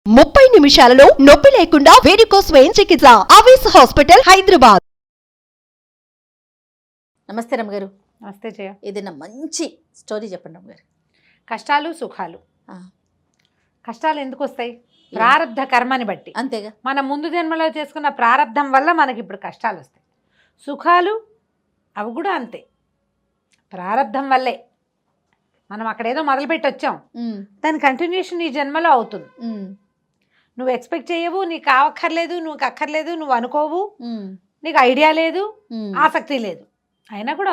30 నిమిషాలలో నొప్పి లేకుండా వేడికోస్ స్వయం చికిత్స ఆవేశ హాస్పిటల్ హైదరాబాద్. నమస్తే రమ్మగారు. నమస్తే జయ. ఏదైనా మంచి స్టోరీ చెప్పండి రమ్మగారు. కష్టాలు సుఖాలు. కష్టాలు ఎందుకు వస్తాయి? ప్రారంధ కర్మని బట్టి. అంతేగా. మన ముందు జన్మలో చేసుకున్న ప్రారంధం వల్ల మనకి ఇప్పుడు కష్టాలు వస్తాయి. సుఖాలు అవి కూడా అంతే, ప్రారంధం వల్లే. మనం అక్కడేదో మొదలుపెట్టి వచ్చాం, దాని కంటిన్యూషన్ ఈ జన్మలో అవుతుంది. నువ్వు ఎక్స్పెక్ట్ చేయవు, నీకు కావక్కర్లేదు, నువ్వు అక్కర్లేదు, నువ్వు అనుకోవు, నీకు ఐడియా లేదు, ఆసక్తి లేదు, అయినా కూడా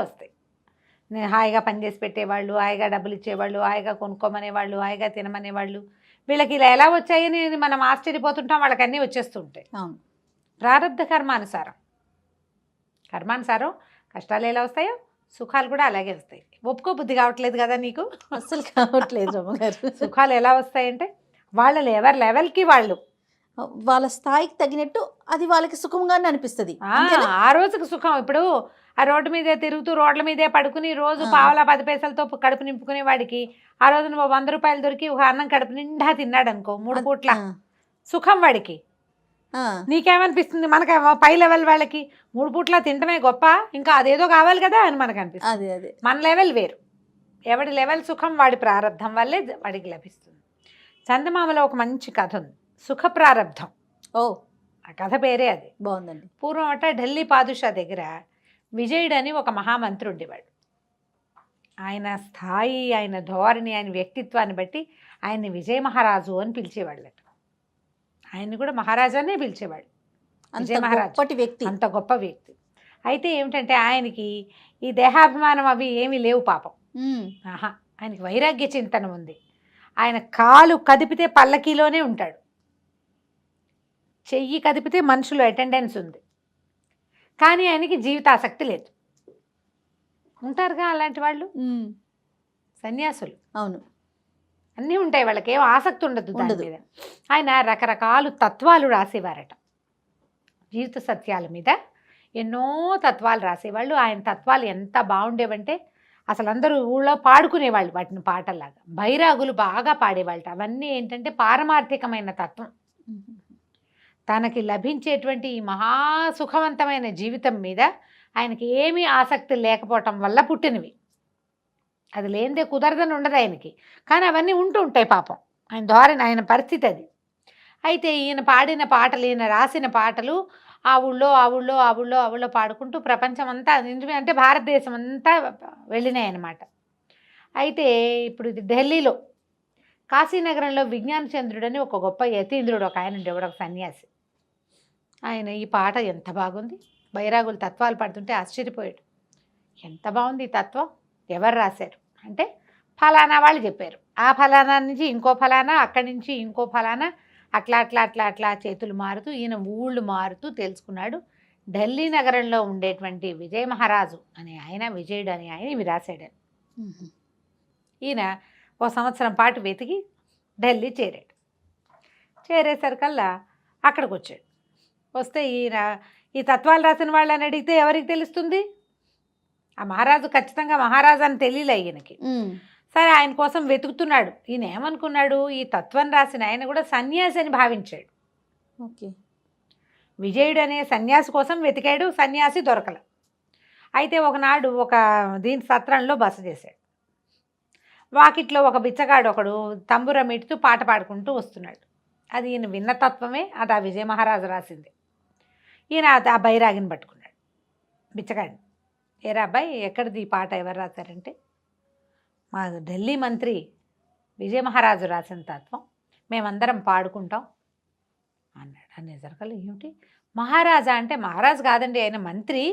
వస్తాయి. నేను హాయిగా పనిచేసి పెట్టేవాళ్ళు, హాయిగా డబ్బులు ఇచ్చేవాళ్ళు, హాయిగా కొనుక్కోమనేవాళ్ళు, హాయిగా తినమనేవాళ్ళు, వీళ్ళకి ఇలా ఎలా వచ్చాయని మనం ఆశ్చర్యపోతుంటాం. వాళ్ళకి అన్నీ వచ్చేస్తుంటాయి. అవును, ప్రారంధ కర్మానుసారం కష్టాలు ఎలా వస్తాయో సుఖాలు కూడా అలాగే వస్తాయి. ఒప్పుకో బుద్ధి కావట్లేదు కదా నీకు? అస్సలు కావట్లేదు రమ్మగారు. సుఖాలు ఎలా వస్తాయంటే వాళ్ళ లెవెల్కి వాళ్ళు, వాళ్ళ స్థాయికి తగినట్టు అది వాళ్ళకి సుఖంగానే అనిపిస్తుంది. ఆ రోజుకి సుఖం. ఇప్పుడు ఆ రోడ్డు మీదే తిరుగుతూ రోడ్ల మీదే పడుకుని రోజు పావలా 10 పైసలతో కడుపు నింపుకునే వాడికి ఆ రోజు నువ్వు 100 రూపాయలు దొరికి ఒక అన్నం కడుపు నిండా తిన్నాడు అనుకో, 3 పూట్ల సుఖం వాడికి. నీకేమనిపిస్తుంది? మనకి పై లెవెల్ వాళ్ళకి 3 పూట్ల తింటమే గొప్ప, ఇంకా అదేదో కావాలి కదా అని మనకు అనిపిస్తుంది. అదే మన లెవెల్ వేరు. ఎవడి లెవెల్ సుఖం వాడి ప్రారంధం వల్లే వాడికి లభిస్తుంది. చందమామలో ఒక మంచి కథ ఉంది, సుఖ ప్రారంధం. ఓ, ఆ కథ పేరే అది. బాగుందండి. పూర్వం అట ఢిల్లీ పాదుషా దగ్గర విజయుడు అని ఒక మహామంత్రి ఉండేవాడు. ఆయన స్థాయి, ఆయన ధోరణి, ఆయన వ్యక్తిత్వాన్ని బట్టి ఆయన్ని విజయ మహారాజు అని పిలిచేవాళ్ళట. ఆయన్ని కూడా మహారాజానే పిలిచేవాడు. విజయ మహారాజు అంత గొప్ప వ్యక్తి. అయితే ఏమిటంటే ఆయనకి ఈ దేహాభిమానం అవి ఏమీ లేవు పాపం. ఆయనకి వైరాగ్య చింతన ఉంది. ఆయన కాలు కదిపితే పల్లకీలోనే ఉంటాడు, చెయ్యి కదిపితే మనుషులు అటెండెన్స్ ఉంది, కానీ ఆయనకి జీవితాసక్తి లేదు. ఉంటారుగా అలాంటి వాళ్ళు, సన్యాసులు. అవును, అన్నీ ఉంటాయి వాళ్ళకి, ఏం ఆసక్తి ఉండదు దాని మీద. ఆయన రకరకాల తత్వాలు రాసేవారట, జీవిత సత్యాల మీద ఎన్నో తత్వాలు రాసేవాళ్ళు. ఆయన తత్వాలు ఎంత బాగుండేవంటే అసలు అందరూ ఊళ్ళో పాడుకునేవాళ్ళు వాటిని పాటల్లాగా. బైరాగులు బాగా పాడేవాళ్ళట. అవన్నీ ఏంటంటే పారమార్థికమైన తత్వం. తనకి లభించేటువంటి ఈ మహాసుఖవంతమైన జీవితం మీద ఆయనకి ఏమీ ఆసక్తి లేకపోవటం వల్ల పుట్టినవి. అది లేనిదే కుదరదని ఉండదు ఆయనకి, కానీ అవన్నీ ఉంటూ ఉంటాయి పాపం. ఆయన ధోరణి, ఆయన పరిస్థితి అది. అయితే ఈయన పాడిన పాటలు, ఈయన రాసిన పాటలు ఆ ఊళ్ళో పాడుకుంటూ ప్రపంచం అంతా, అంటే భారతదేశం అంతా వెళ్ళినాయి అన్నమాట. అయితే ఇప్పుడు ఇది ఢిల్లీలో కాశీనగరంలో విజ్ఞాన చంద్రుడు అని ఒక గొప్ప యతీంద్రుడు ఒక ఆయన ఉండేవాడు, ఒక సన్యాసి. ఆయన ఈ పాట ఎంత బాగుంది, బైరాగులు తత్వాలు పడుతుంటే ఆశ్చర్యపోయాడు. ఎంత బాగుంది ఈ తత్వం, ఎవరు రాశారు అంటే ఫలానా వాళ్ళు చెప్పారు. ఆ ఫలానా నుంచి ఇంకో ఫలానా, అక్కడి నుంచి ఇంకో ఫలానా, అట్లా చేతులు మారుతూ ఈయన ఊళ్ళు మారుతూ తెలుసుకున్నాడు. ఢిల్లీ నగరంలో ఉండేటువంటి విజయ మహారాజు అనే ఆయన, విజయుడు అనే ఆయన ఇవి రాశాడని. ఈయన 1 సంవత్సరం పాటు వెతికి ఢిల్లీ చేరాడు. చేరేసరికల్లా అక్కడికి వచ్చాడు. వస్తే ఈయన ఈ తత్వాలు రాసిన వాళ్ళని అడిగితే ఎవరికి తెలుస్తుంది? ఆ మహారాజు ఖచ్చితంగా మహారాజు అని తెలియలే ఈయనకి. సరే, ఆయన కోసం వెతుకుతున్నాడు. ఈయన ఏమనుకున్నాడు, ఈ తత్వం రాసిన ఆయన కూడా సన్యాసి అని భావించాడు. ఓకే, విజయుడు అనే సన్యాసి కోసం వెతికాడు, సన్యాసి దొరకల. అయితే ఒకనాడు ఒక దీని సత్రంలో బస చేశాడు. వాకిట్లో ఒక బిచ్చగాడు ఒకడు తంబురం ఇటుతూ పాట పాడుకుంటూ వస్తున్నాడు. అది ఈయన విన్న తత్వమే, అది ఆ విజయ మహారాజు రాసింది. ఈయన ఆ బైరాగిని పట్టుకున్నాడు, బిచ్చగాడిని. ఏరా అబ్బాయి, ఎక్కడిది ఈ పాట, ఎవరు రాశారంటే మా ఢిల్లీ మంత్రి విజయ మహారాజు రాసిన తత్వం, మేమందరం పాడుకుంటాం అన్నాడు. అనేసరికల్ ఏమిటి మహారాజా అంటే, మహారాజు కాదండి ఆయన మంత్రి,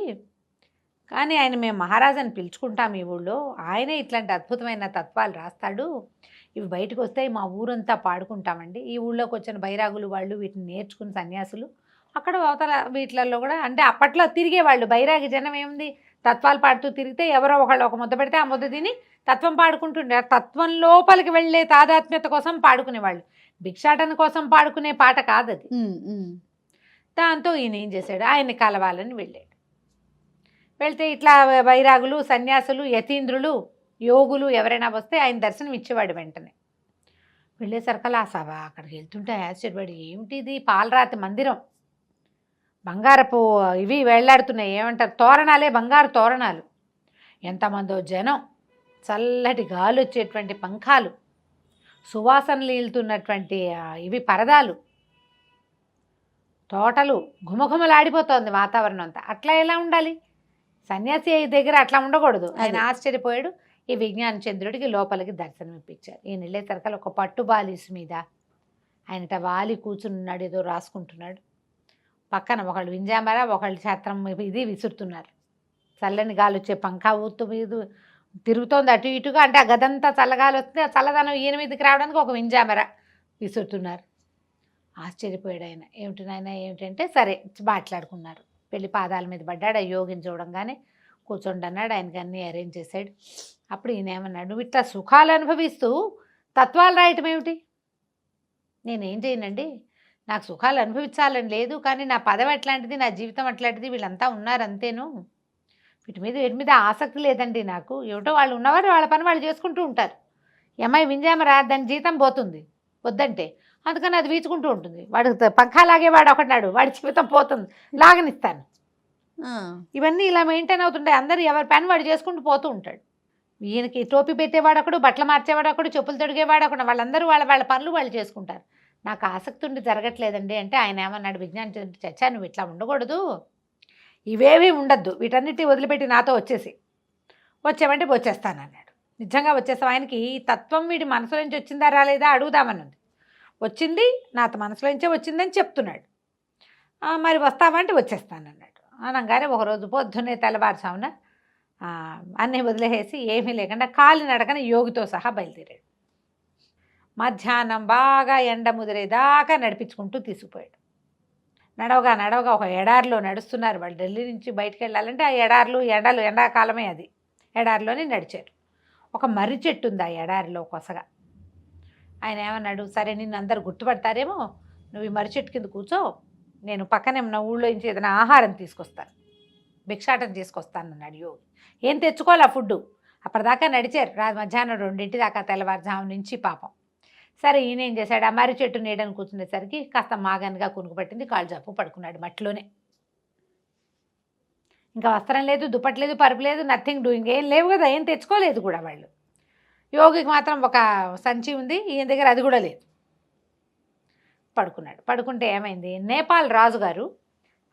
కానీ ఆయన మేము మహారాజు అని పిలుచుకుంటాం ఈ ఊళ్ళో, ఆయనే ఇట్లాంటి అద్భుతమైన తత్వాలు రాస్తాడు, ఇవి బయటకు వస్తాయి, మా ఊరంతా పాడుకుంటామండి. ఈ ఊళ్ళోకి వచ్చిన బైరాగులు వాళ్ళు వీటిని నేర్చుకుని సన్యాసులు అక్కడ అవతల వీటిలలో కూడా, అంటే అప్పట్లో తిరిగేవాళ్ళు బైరాగి జనం. ఏముంది, తత్వాలు పాడుతూ తిరిగితే ఎవరో ఒకళ్ళు ఒక ముద్ద పెడితే ఆ ముద్ద తిని తత్వం పాడుకుంటుండే. తత్వం లోపలికి వెళ్ళే తాదాత్మ్యత కోసం పాడుకునేవాళ్ళు, భిక్షాటన కోసం పాడుకునే పాట కాదు అది. దాంతో ఈయన ఏం చేశాడు, ఆయన్ని కలవాలని వెళ్ళాడు. వెళ్తే ఇట్లా బైరాగులు, సన్యాసులు, యతీంద్రులు, యోగులు ఎవరైనా వస్తే ఆయన దర్శనం ఇచ్చేవాడు వెంటనే. వెళ్ళేసరికల్లా ఆ సభ అక్కడికి వెళ్తుంటే ఆశ్చర్యపడి ఏమిటి ఇది పాలరాతి మందిరం, బంగారపు ఇవి వేళ్లాడుతున్నాయి, ఏమంటారు తోరణాలే, బంగారు తోరణాలు, ఎంతమందో జనం, చల్లటి గాలి వచ్చేటువంటి పంఖాలు, సువాసనలు వెళ్తున్నటువంటి ఇవి పరదాలు, తోటలు, ఘుమఘుమలాడిపోతోంది వాతావరణం అంతా. అట్లా ఎలా ఉండాలి? సన్యాసి దగ్గర అట్లా ఉండకూడదు. ఆయన ఆశ్చర్యపోయాడు. ఈ విజ్ఞాన చంద్రుడికి లోపలికి దర్శనం ఇప్పించారు. ఈయన వెళ్ళేసరికల్ ఒక పట్టు బాలీసు మీద ఆయనట వాలి కూర్చున్నాడు, ఏదో రాసుకుంటున్నాడు. పక్కన ఒకళ్ళు వింజామర, ఒకళ్ళు ఛత్రం ఇది విసురుతున్నారు. చల్లని గాలి వచ్చే పంఖా ఊతు మీద తిరుగుతోంది అటు ఇటుగా. అంటే ఆ గదంతా చల్లగాలి వస్తే ఆ చల్లదనం ఈయన మీదకి రావడానికి ఒక వింజామర విసురుతున్నారు. ఆశ్చర్యపోయాడు ఆయన. ఏమిటి నాయన ఏమిటంటే సరే మాట్లాడుకున్నారు. పెళ్లి పాదాల మీద పడ్డాడు. ఆ యోగిని చూడంగానే కూర్చోండి అన్నాడు. ఆయనకి అన్నీ అరేంజ్ చేశాడు. అప్పుడు ఈయన ఏమన్నాడు, నువ్వు ఇట్లా సుఖాలు అనుభవిస్తూ తత్వాలు రాయటం ఏమిటి? నేనేం చేయనండి, నాకు సుఖాలు అనుభవించాలని లేదు, కానీ నా పదవి అట్లాంటిది, నా జీవితం అట్లాంటిది, వీళ్ళంతా ఉన్నారు అంతేను, వీటి మీద ఆసక్తి లేదండి నాకు. ఏమిటో వాళ్ళు ఉన్నవారు వాళ్ళ పని వాళ్ళు చేసుకుంటూ ఉంటారు. అమ్మాయి వింజామరా, దాని జీతం పోతుంది వద్దంటే, అందుకని అది వీచుకుంటూ ఉంటుంది. వాడు పంఖా లాగేవాడు ఒకటినాడు, వాడి జీవితం పోతుంది, లాగనిస్తాను. ఇవన్నీ ఇలా మెయింటైన్ అవుతుంటాయి. అందరూ ఎవరి పని వాడు చేసుకుంటూ పోతూ ఉంటాడు. ఈయనకి టోపీ పెట్టేవాడు ఒకడు, బట్టలు మార్చేవాడు ఒకడు, చెప్పులు తొడిగేవాడు ఒకడు, వాళ్ళందరూ వాళ్ళ పనులు వాళ్ళు చేసుకుంటారు. నాకు ఆసక్తి ఉండి జరగట్లేదండి అంటే ఆయన ఏమన్నాడు, విజ్ఞాన చచ్చా నువ్వు ఇట్లా ఉండకూడదు, ఇవేవి ఉండద్దు, వీటన్నిటి వదిలిపెట్టి నాతో వచ్చేవంటే వచ్చేస్తానన్నాడు. నిజంగా వచ్చేస్తాం. ఆయనకి ఈ తత్వం వీడి మనసులో నుంచి వచ్చిందా రాలేదా అడుగుదామనుంది. వచ్చింది, నా మనసులో నుంచే వచ్చిందని చెప్తున్నాడు. మరి వస్తామంటే వచ్చేస్తానన్నాడు. అనగానే ఒకరోజు పొద్దున్నే తెల్లవారుజామున అన్నీ వదిలేసి ఏమీ లేకుండా కాలినడకన యోగితో సహా బయలుదేరాడు. మధ్యాహ్నం బాగా ఎండ ముదిరేదాకా నడిపించుకుంటూ తీసుకుపోయాడు. నడవగా ఒక ఎడారిలో నడుస్తున్నారు వాళ్ళు. ఢిల్లీ నుంచి బయటికి వెళ్ళాలంటే ఆ ఎండలు ఎండాకాలమే, అది ఎడారిలోనే నడిచారు. ఒక మర్రి చెట్టు ఉంది ఆ ఎడారిలో కొసగా. ఆయన ఏమన్నాడు, సరే నిన్ను అందరు గుర్తుపడతారేమో, నువ్వు ఈ మర్రి చెట్టు కింద కూర్చో, నేను పక్కనే నా ఊళ్ళో నుంచి ఏదైనా ఆహారం తీసుకొస్తాను, భిక్షాటం తీసుకొస్తానన్నాడు యోగి. ఏం తెచ్చుకోవాలి ఆ ఫుడ్డు. అప్పటిదాకా నడిచారు, మధ్యాహ్నం 2 దాకా, తెల్లవారుజాము నుంచి పాపం. సరే ఈయన ఏం చేశాడు, ఆ మర్రి చెట్టు నీడని కూర్చునేసరికి కాస్త మాగన్గా కునుకు పట్టింది, కాళ్ళు జప్పు పడుకున్నాడు మట్టిలోనే. ఇంకా వస్త్రం లేదు, దుప్పటి లేదు, పరుపు లేదు, నథింగ్ డూయింగ్, ఏం లేవు కదా, ఏం తెచ్చుకోలేదు కూడా వాళ్ళు. యోగికి మాత్రం ఒక సంచి ఉంది, ఈయన దగ్గర అది కూడా లేదు. పడుకున్నాడు. పడుకుంటే ఏమైంది, నేపాల్ రాజుగారు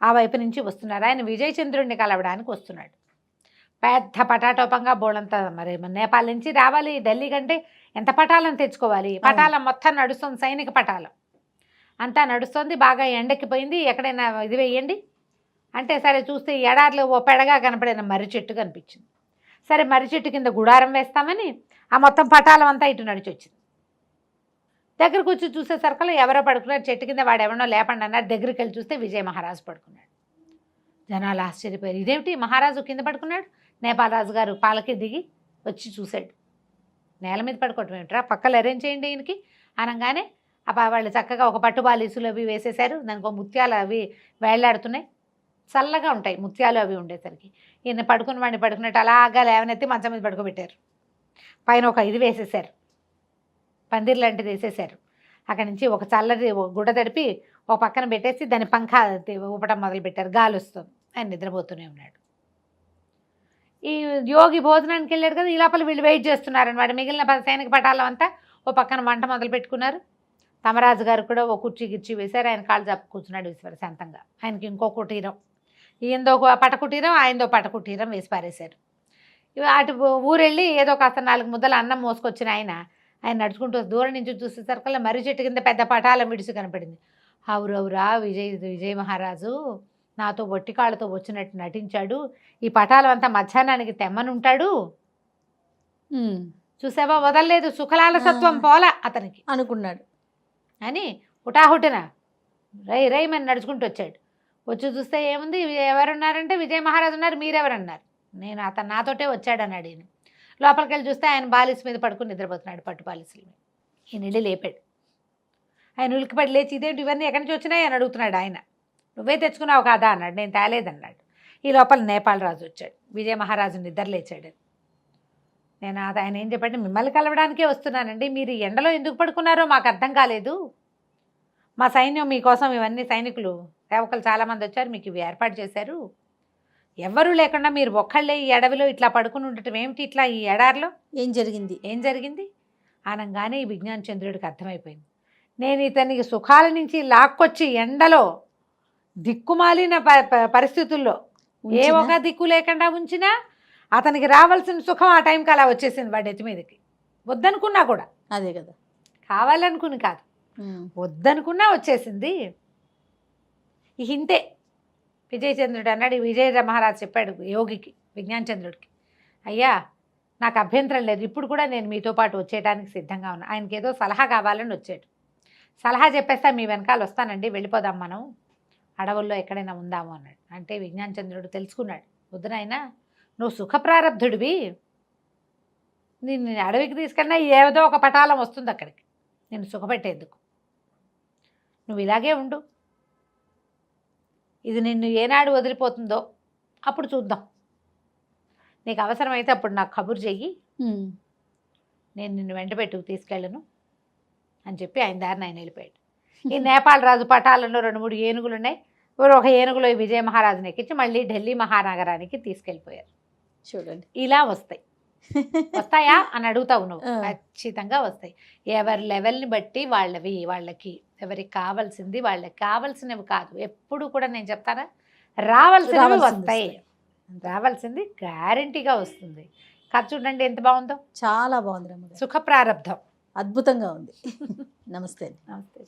ఆ వైపు నుంచి వస్తున్నారు. ఆయన విజయచంద్రుడిని కలవడానికి వస్తున్నాడు. పెద్ద పటాటోపంగా బోళంతా, మరి నేపాల్ నుంచి రావాలి ఢిల్లీ కంటే ఎంత పటాలను తెచ్చుకోవాలి. పటాలం మొత్తం నడుస్తుంది, సైనిక పటాలం అంతా నడుస్తుంది. బాగా ఎండెక్కిపోయింది, ఎక్కడైనా ఇది వేయండి అంటే సరే చూస్తే ఎడారిలో ఓ పెడగా కనపడిన మర్రి చెట్టు కనిపించింది. సరే మర్రి చెట్టు కింద గుడారం వేస్తామని ఆ మొత్తం పటాలం అంతా ఇటు నడిచి వచ్చింది. దగ్గరకు వచ్చి చూసేసరికల్లా ఎవరో పడుకున్నారు చెట్టు కింద, వాడు ఎవరినో లేపండి అన్నారు. దగ్గరికి వెళ్ళి చూస్తే విజయ మహారాజు పడుకున్నాడు. జనాలు ఆశ్చర్యపోయారు, ఇదేమిటి మహారాజు కింద పడుకున్నాడు? నేపాల్ రాజు గారు పాలకి దిగి వచ్చి చూశాడు. నేల మీద పడుకోవటం ఏమిట్రా, పక్కలు అరేంజ్ చేయండి ఈయనకి అనగానే వాళ్ళు చక్కగా ఒక పట్టు బాలీసులు అవి వేసేశారు. దానికి ఒక ముత్యాలు అవి వేళ్లాడుతున్నాయి, చల్లగా ఉంటాయి ముత్యాలు అవి ఉండేసరికి. ఈయన పడుకుని వాడిని పడుకున్నట్టు అలాగా లేవనెత్తి మంచం మీద పడుకోబెట్టారు. పైన ఒక ఇది వేసేశారు, పందిర్ లాంటిది వేసేశారు. అక్కడి నుంచి ఒక చల్లది గుడ్డ తడిపి ఒక పక్కన పెట్టేసి దాని పంఖా ఊపటం మొదలుపెట్టారు. గాలి వస్తుంది, ఆయన నిద్రపోతూనే ఉన్నాడు. ఈ యోగి భోజనానికి వెళ్ళాడు కదా, ఈ లోపల వీళ్ళు వెయిట్ చేస్తున్నారనమాట. మిగిలిన సైనిక పటాలం అంతా ఓ పక్కన వంట మొదలు పెట్టుకున్నారు. తమరాజు గారు కూడా ఓ కుర్చీ గిర్చీ వేశారు. ఆయన కాళ్ళు చాపు కూర్చున్నాడు విశ్వశాంతంగా. ఆయనకి ఇంకో కుటీరం, ఈయందో పట కుటీరం, ఆయనదో పట కుటీరం వేసి పారేశారు. అటు ఊరెళ్ళి ఏదో కాస్త 4 ముద్దల అన్నం మోసుకొచ్చిన ఆయన నడుచుకుంటూ దూరం నుంచి చూసేసరికల్లా మర్రి చెట్టు కింద పెద్ద పటాలం విడిచి కనపడింది. అవురవురా, విజయ మహారాజు నాతో ఒట్టి కాళ్ళతో వచ్చినట్టు నటించాడు, ఈ పటాలం అంతా మధ్యాహ్నానికి తెమ్మనుంటాడు, చూసావా వదలలేదు, సుఖలాల సత్వం పోలా అతనికి అనుకున్నాడు అని హుటాహుటిన రైమని నడుచుకుంటూ వచ్చాడు. వచ్చి చూస్తే ఏముంది, ఎవరున్నారంటే విజయ మహారాజు ఉన్నారు, మీరెవరన్నారు. నేను అతను నాతోటే వచ్చాడన్నాడు. ఈయన లోపలికి వెళ్ళి చూస్తే ఆయన బాలిస్ మీద పడుకుని నిద్రపోతున్నాడు, పట్టు బాలిసుల మీద. ఈయన వెళ్ళి లేపాడు. ఆయన ఉలికిపడి లేచి ఇదేంటి ఇవన్నీ ఎక్కడి నుంచి వచ్చినాయి అని అడుగుతున్నాడు. ఆయన నువ్వే తెచ్చుకున్నావు కాదా అన్నాడు. నేను తేలేదన్నాడు. ఈ లోపల నేపాల్ రాజు వచ్చాడు. విజయ మహారాజు నిద్ర లేచాడు. నేను ఆయన ఏం చెప్పండి, మిమ్మల్ని కలవడానికే వస్తున్నానండి, మీరు ఈ ఎండలో ఎందుకు పడుకున్నారో మాకు అర్థం కాలేదు, మా సైన్యం మీకోసం ఇవన్నీ సైనికులు సేవకులు చాలామంది వచ్చారు, మీకు ఇవి ఏర్పాటు చేశారు, ఎవ్వరూ లేకుండా మీరు ఒక్కళ్ళే ఈ అడవిలో ఇట్లా పడుకుని ఉండటం ఏమిటి, ఇట్లా ఈ ఎడారిలో ఏం జరిగింది అనగానే ఈ విజ్ఞాన చంద్రుడికి అర్థమైపోయింది. నేను ఇతనికి సుఖాల నుంచి లాక్కొచ్చి ఎండలో దిక్కుమాలిన పరిస్థితుల్లో ఏ ఒక దిక్కు లేకుండా ఉంచినా అతనికి రావాల్సిన సుఖం ఆ టైంకి అలా వచ్చేసింది వాడి ఎత్తి మీదకి. వద్దనుకున్నా కూడా, అదే కదా, కావాలనుకుని కాదు, వద్దనుకున్నా వచ్చేసింది. ఈ హింతే విజయచంద్రుడు అన్నాడు. విజయ మహారాజు చెప్పాడు యోగికి, విజ్ఞాన చంద్రుడికి, అయ్యా నాకు అభ్యంతరం లేదు, ఇప్పుడు కూడా నేను మీతో పాటు వచ్చేయడానికి సిద్ధంగా ఉన్నా. ఆయనకి ఏదో సలహా కావాలని వచ్చాడు. సలహా చెప్పేస్తా, మీ వెనకాల వస్తానండి, వెళ్ళిపోదాం మనం అడవుల్లో ఎక్కడైనా ఉందాము అన్నాడు. అంటే విజ్ఞాన చంద్రుడు తెలుసుకున్నాడు, వద్దునైనా నువ్వు సుఖప్రారబ్ధుడివి, నిన్ను అడవికి తీసుకెళ్ళినా ఏదో ఒక పటాలం వస్తుంది అక్కడికి నేను సుఖపెట్టేందుకు, నువ్వు ఇలాగే ఉండు, ఇది నిన్ను ఏనాడు వదిలిపోతుందో అప్పుడు చూద్దాం, నీకు అవసరమైతే అప్పుడు నాకు కబురు చెయ్యి, నేను నిన్ను వెంట పెట్టుకు తీసుకెళ్ళను అని చెప్పి ఆయన దారిని ఆయన వెళ్ళిపోయాడు. ఈ నేపాల్ రాజు పటాలలో 2-3 ఏనుగులు ఉన్నాయి, ఒక ఏనుగులో ఈ విజయ మహారాజుని ఎక్కించి మళ్ళీ ఢిల్లీ మహానగరానికి తీసుకెళ్ళిపోయారు. చూడండి, ఇలా వస్తాయా అని అడుగుతావు నువ్వు, ఖచ్చితంగా వస్తాయి. ఎవరి లెవెల్ని బట్టి వాళ్ళకి ఎవరికి కావాల్సింది వాళ్ళకి కావాల్సినవి కాదు, ఎప్పుడు కూడా నేను చెప్తానా, రావాల్సినవి వస్తాయి, రావాల్సింది గ్యారంటీగా వస్తుంది. కథ చూడండి ఎంత బాగుందో, చాలా బాగుంది రమ్మ గారు. సుఖ ప్రారబ్ధం అద్భుతంగా ఉంది. నమస్తే. నమస్తే.